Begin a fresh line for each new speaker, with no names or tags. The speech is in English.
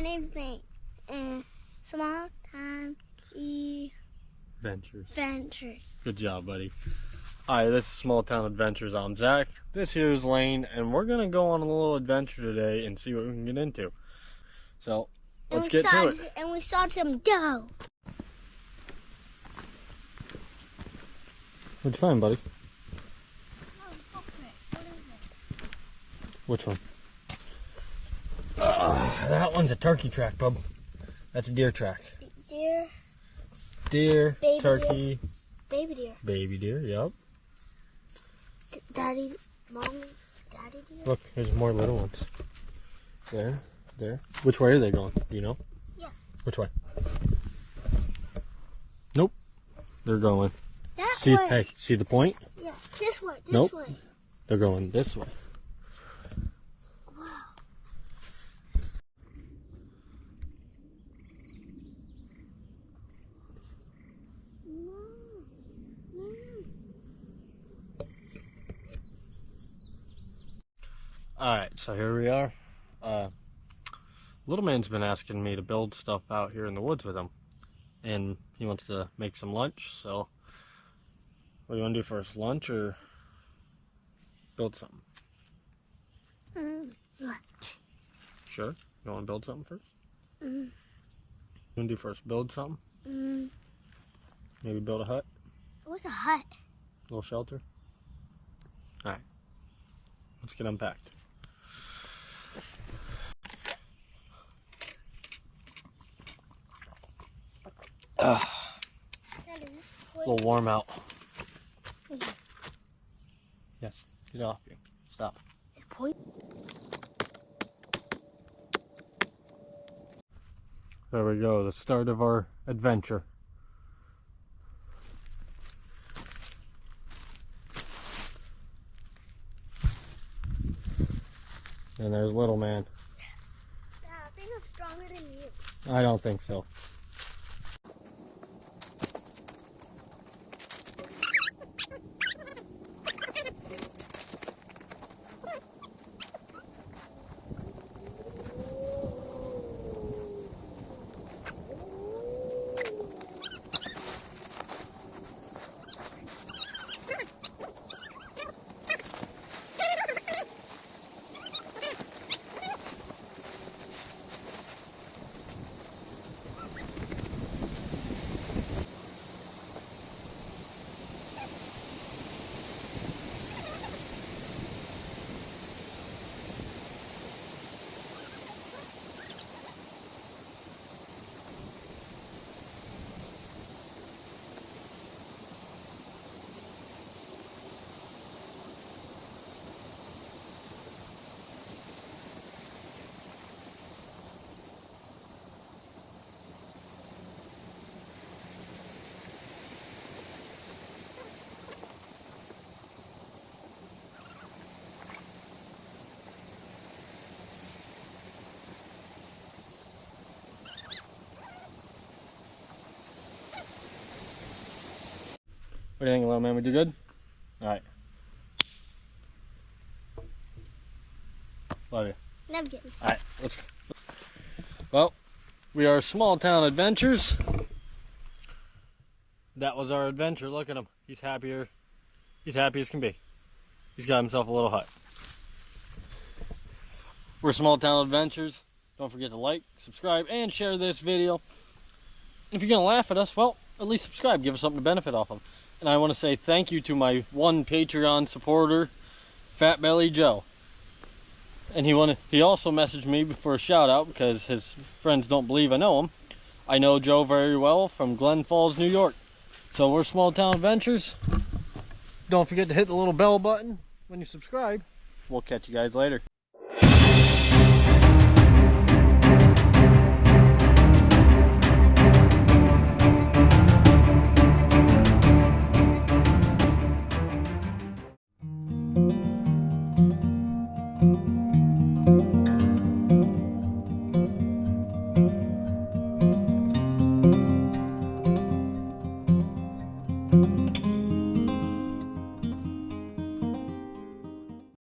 name's Nate. And Small Time Adventures.
Good job, buddy. Alright, this is Small Town Adventures. I'm Zach. This here is Lane, and we're gonna go on a little adventure today and see what we can get into. So, let's get to it.
And we saw some dough.
What'd you find, buddy?
Oh, okay. What is it?
Which one? That one's a turkey track, bub. That's a deer track. Deer,
baby
turkey,
deer.
baby deer, yep.
Daddy deer.
Look, there's more little ones. There. Which way are they going? Do you know?
Yeah.
Which way? Nope. They're going.
That
See,
way.
hey, see the point?
Yeah, this way.
Nope.
Way.
They're going this way.
Wow.
Alright, so here we are. Little man's been asking me to build stuff out here in the woods with him. And he wants to make some lunch, so what do you want to do first? Lunch or build something?
Lunch.
Sure? You want to build something first?
Mm.
You want to do first? Build something?
Mm.
Maybe build a hut?
What's a hut?
A little shelter? Alright. Let's get unpacked. A little warm out. Yes, get off you. Stop. There we go, the start of our adventure. And there's little man.
Yeah, I think I'm stronger than you.
I don't think so. What do you think, little man? We do good? Alright. Love you.
Never get.
Alright, let's go. Well, we are Small Town Adventures. That was our adventure. Look at him. He's happier. He's happy as can be. He's got himself a little hut. We're Small Town Adventures. Don't forget to like, subscribe, and share this video. If you're going to laugh at us, well, at least subscribe. Give us something to benefit off of. And I want to say thank you to my one Patreon supporter, Fat Belly Joe. And he also messaged me for a shout out because his friends don't believe I know him. I know Joe very well from Glen Falls, New York. So we're Small Town Adventures. Don't forget to hit the little bell button when you subscribe. We'll catch you guys later.